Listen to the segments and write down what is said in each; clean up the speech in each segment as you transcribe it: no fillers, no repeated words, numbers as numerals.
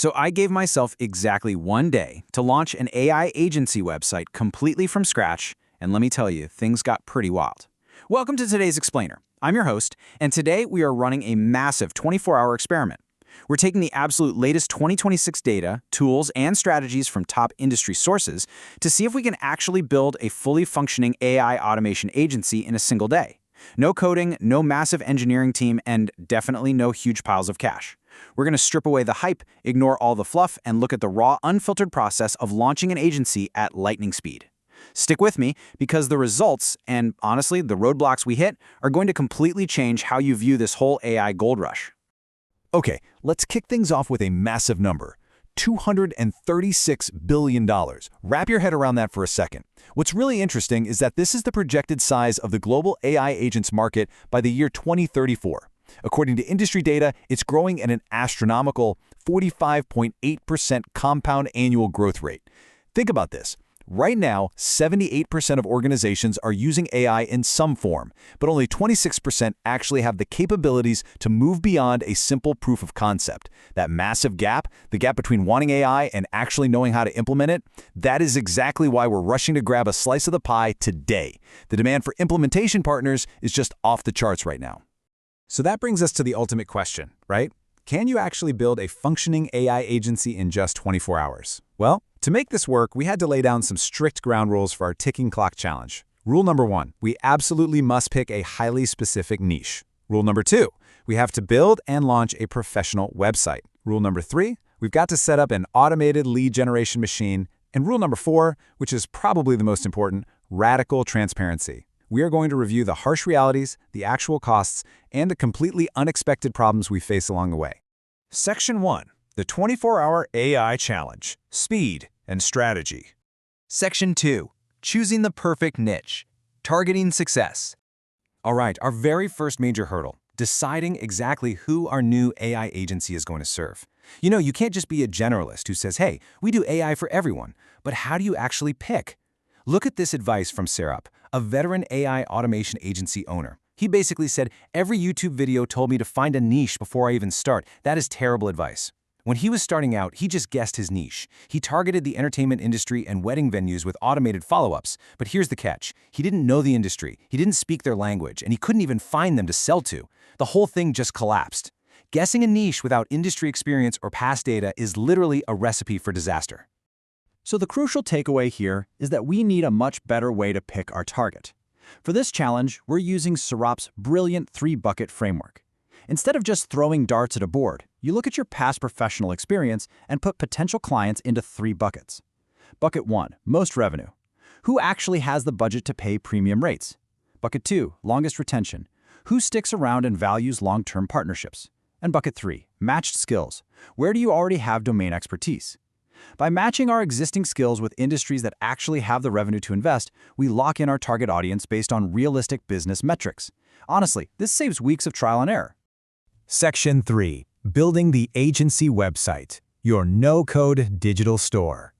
So I gave myself exactly one day to launch an AI agency website completely from scratch, and let me tell you, things got pretty wild. Welcome to today's Explainer. I'm your host, and today we are running a massive 24-hour experiment. We're taking the absolute latest 2026 data, tools, and strategies from top industry sources to see if we can actually build a fully functioning AI automation agency in a single day. No coding, no massive engineering team, and definitely no huge piles of cash. We're going to strip away the hype, ignore all the fluff, and look at the raw, unfiltered process of launching an agency at lightning speed. Stick with me, because the results, and honestly, the roadblocks we hit, are going to completely change how you view this whole AI gold rush. Okay, let's kick things off with a massive number. $236 billion. Wrap your head around that for a second. What's really interesting is that this is the projected size of the global AI agents market by the year 2034. According to industry data, it's growing at an astronomical 45.8% compound annual growth rate. Think about this. Right now, 78% of organizations are using AI in some form, but only 26% actually have the capabilities to move beyond a simple proof of concept. That massive gap, the gap between wanting AI and actually knowing how to implement it, that is exactly why we're rushing to grab a slice of the pie today. The demand for implementation partners is just off the charts right now. So that brings us to the ultimate question, right? Can you actually build a functioning AI agency in just 24 hours? Well, to make this work, we had to lay down some strict ground rules for our ticking clock challenge. Rule number 1, we absolutely must pick a highly specific niche. Rule number 2, we have to build and launch a professional website. Rule number 3, we've got to set up an automated lead generation machine. And rule number 4, which is probably the most important, radical transparency. We are going to review the harsh realities, the actual costs, and the completely unexpected problems we face along the way. Section 1. The 24-Hour AI Challenge, Speed and Strategy. Section 2. Choosing the perfect niche. Targeting success. All right, our very first major hurdle, deciding exactly who our new AI agency is going to serve. You can't just be a generalist who says, hey, we do AI for everyone, but how do you actually pick? Look at this advice from Sarup, a veteran AI automation agency owner. He basically said, every YouTube video told me to find a niche before I even start. That is terrible advice. When he was starting out, he just guessed his niche. He targeted the entertainment industry and wedding venues with automated follow-ups. But here's the catch. He didn't know the industry, he didn't speak their language, and he couldn't even find them to sell to. The whole thing just collapsed. Guessing a niche without industry experience or past data is literally a recipe for disaster. So the crucial takeaway here is that we need a much better way to pick our target. For this challenge, we're using Sarup's brilliant 3-bucket framework. Instead of just throwing darts at a board, you look at your past professional experience and put potential clients into 3 buckets. Bucket 1, most revenue. Who actually has the budget to pay premium rates? Bucket 2, longest retention. Who sticks around and values long-term partnerships? And Bucket 3, matched skills. Where do you already have domain expertise? By matching our existing skills with industries that actually have the revenue to invest, we lock in our target audience based on realistic business metrics. Honestly, this saves weeks of trial and error. Section 3. Building the Agency Website, your no-code digital store.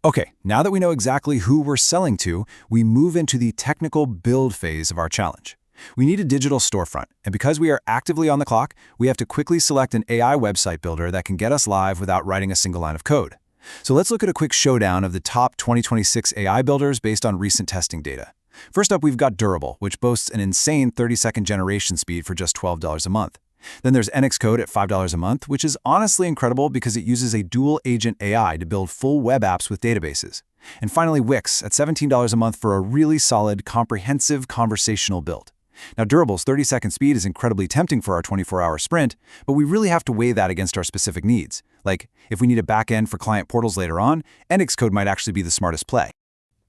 Okay, now that we know exactly who we're selling to, we move into the technical build phase of our challenge. We need a digital storefront, and because we are actively on the clock, we have to quickly select an AI website builder that can get us live without writing a single line of code. So let's look at a quick showdown of the top 2026 AI builders based on recent testing data. First up, we've got Durable, which boasts an insane 30-second generation speed for just $12 a month. Then there's NXCode at $5 a month, which is honestly incredible because it uses a dual-agent AI to build full web apps with databases. And finally, Wix at $17 a month for a really solid, comprehensive conversational build. Now, Durable's 30-second speed is incredibly tempting for our 24-hour sprint, but we really have to weigh that against our specific needs. Like, if we need a backend for client portals later on, NXCode might actually be the smartest play.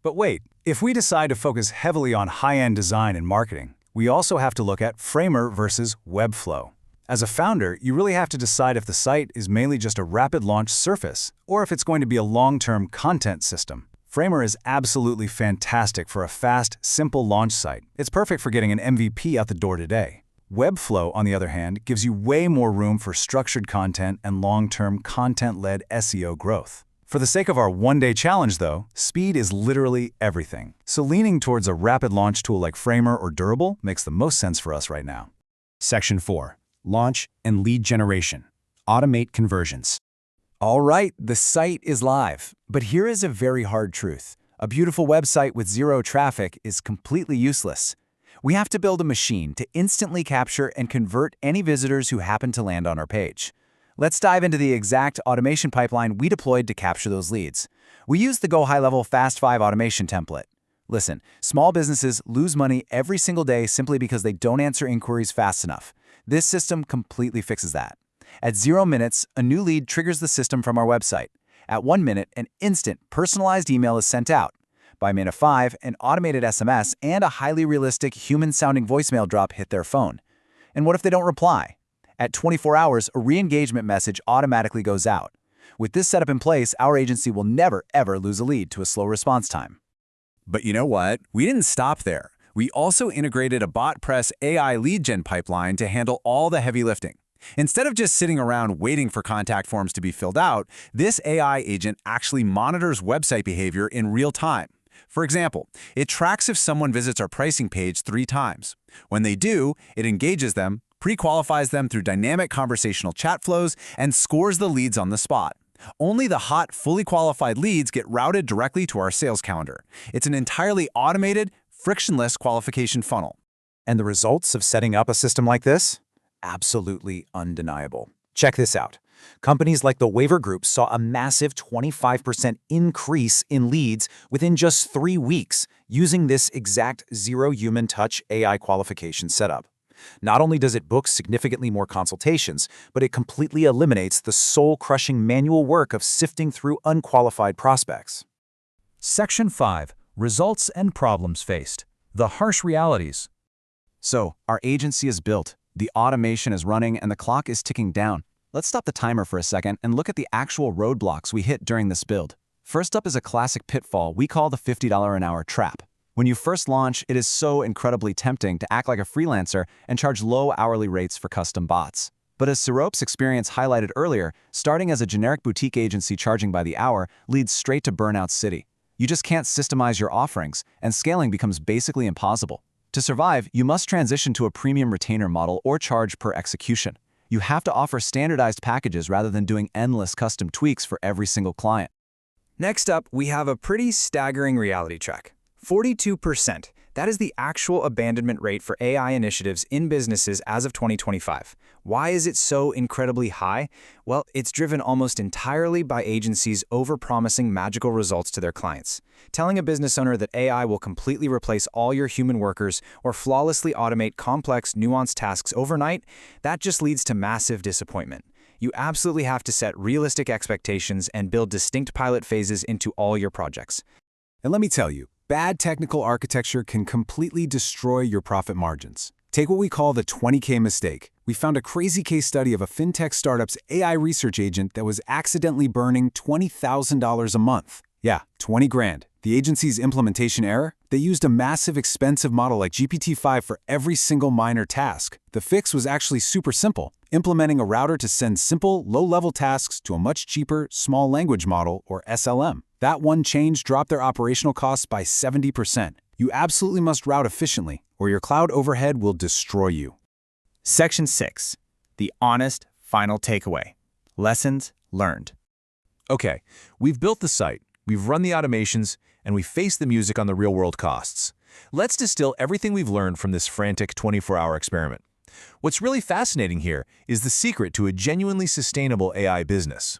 But wait, if we decide to focus heavily on high-end design and marketing, we also have to look at Framer versus Webflow. As a founder, you really have to decide if the site is mainly just a rapid launch surface, or if it's going to be a long-term content system. Framer is absolutely fantastic for a fast, simple launch site. It's perfect for getting an MVP out the door today. Webflow, on the other hand, gives you way more room for structured content and long-term content-led SEO growth. For the sake of our one-day challenge, though, speed is literally everything. So leaning towards a rapid launch tool like Framer or Durable makes the most sense for us right now. Section 4. Launch and lead generation. Automate conversions. All right, the site is live. But here is a very hard truth. A beautiful website with zero traffic is completely useless. We have to build a machine to instantly capture and convert any visitors who happen to land on our page. Let's dive into the exact automation pipeline we deployed to capture those leads. We used the GoHighLevel Fast 5 automation template. Listen, small businesses lose money every single day simply because they don't answer inquiries fast enough. This system completely fixes that. At 0 minutes, a new lead triggers the system from our website. At 1 minute, an instant, personalized email is sent out. By minute 5, an automated SMS and a highly realistic, human-sounding voicemail drop hit their phone. And what if they don't reply? At 24 hours, a re-engagement message automatically goes out. With this setup in place, our agency will never, ever lose a lead to a slow response time. But you know what? We didn't stop there. We also integrated a Botpress AI lead gen pipeline to handle all the heavy lifting. Instead of just sitting around waiting for contact forms to be filled out, this AI agent actually monitors website behavior in real time. For example, it tracks if someone visits our pricing page 3 times. When they do, it engages them, pre-qualifies them through dynamic conversational chat flows, and scores the leads on the spot. Only the hot, fully qualified leads get routed directly to our sales calendar. It's an entirely automated, frictionless qualification funnel. And the results of setting up a system like this? Absolutely undeniable. Check this out. Companies like the Waiver Group saw a massive 25% increase in leads within just 3 weeks using this exact zero human touch AI qualification setup. Not only does it book significantly more consultations, but it completely eliminates the soul-crushing manual work of sifting through unqualified prospects. Section 5. Results and problems faced. The harsh realities. So, our agency is built, the automation is running, and the clock is ticking down. Let's stop the timer for a second and look at the actual roadblocks we hit during this build. First up is a classic pitfall we call the $50 an hour trap. When you first launch, it is so incredibly tempting to act like a freelancer and charge low hourly rates for custom bots. But as Sirop's experience highlighted earlier, starting as a generic boutique agency charging by the hour leads straight to burnout city. You just can't systemize your offerings, and scaling becomes basically impossible. To survive, you must transition to a premium retainer model or charge per execution. You have to offer standardized packages rather than doing endless custom tweaks for every single client. Next up, we have a pretty staggering reality check. 42%. That is the actual abandonment rate for AI initiatives in businesses as of 2025. Why is it so incredibly high? Well, it's driven almost entirely by agencies overpromising magical results to their clients. Telling a business owner that AI will completely replace all your human workers or flawlessly automate complex, nuanced tasks overnight, that just leads to massive disappointment. You absolutely have to set realistic expectations and build distinct pilot phases into all your projects. And let me tell you, bad technical architecture can completely destroy your profit margins. Take what we call the 20K mistake. We found a crazy case study of a fintech startup's AI research agent that was accidentally burning $20,000 a month. Yeah, 20 grand. The agency's implementation error? They used a massive expensive model like GPT-5 for every single minor task. The fix was actually super simple, implementing a router to send simple, low-level tasks to a much cheaper small language model, or SLM. That one change dropped their operational costs by 70%. You absolutely must route efficiently, or your cloud overhead will destroy you. Section 6. The honest final takeaway. Lessons learned. Okay, we've built the site, we've run the automations, and we faced the music on the real-world costs. Let's distill everything we've learned from this frantic 24-hour experiment. What's really fascinating here is the secret to a genuinely sustainable AI business.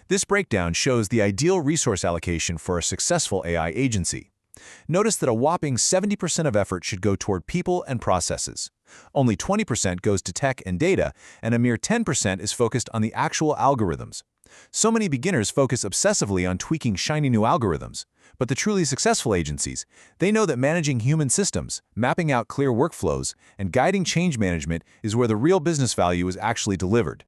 This breakdown shows the ideal resource allocation for a successful AI agency. Notice that a whopping 70% of effort should go toward people and processes. Only 20% goes to tech and data, and a mere 10% is focused on the actual algorithms. So many beginners focus obsessively on tweaking shiny new algorithms. But the truly successful agencies, they know that managing human systems, mapping out clear workflows, and guiding change management is where the real business value is actually delivered.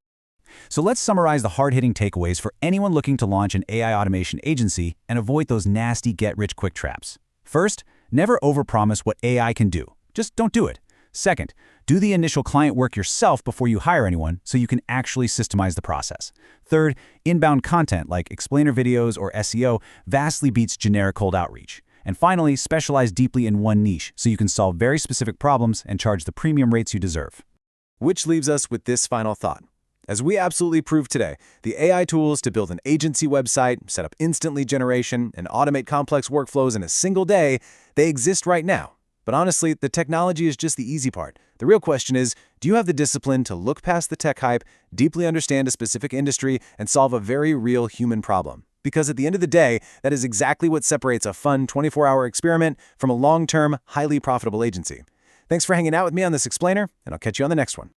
So let's summarize the hard-hitting takeaways for anyone looking to launch an AI automation agency and avoid those nasty get-rich-quick traps. First, never overpromise what AI can do. Just don't do it. Second, do the initial client work yourself before you hire anyone so you can actually systemize the process. Third, inbound content like explainer videos or SEO vastly beats generic cold outreach. And finally, specialize deeply in one niche so you can solve very specific problems and charge the premium rates you deserve. Which leaves us with this final thought. As we absolutely proved today, the AI tools to build an agency website, set up instant lead generation, and automate complex workflows in a single day, they exist right now. But honestly, the technology is just the easy part. The real question is, do you have the discipline to look past the tech hype, deeply understand a specific industry, and solve a very real human problem? Because at the end of the day, that is exactly what separates a fun 24-hour experiment from a long-term, highly profitable agency. Thanks for hanging out with me on this explainer, and I'll catch you on the next one.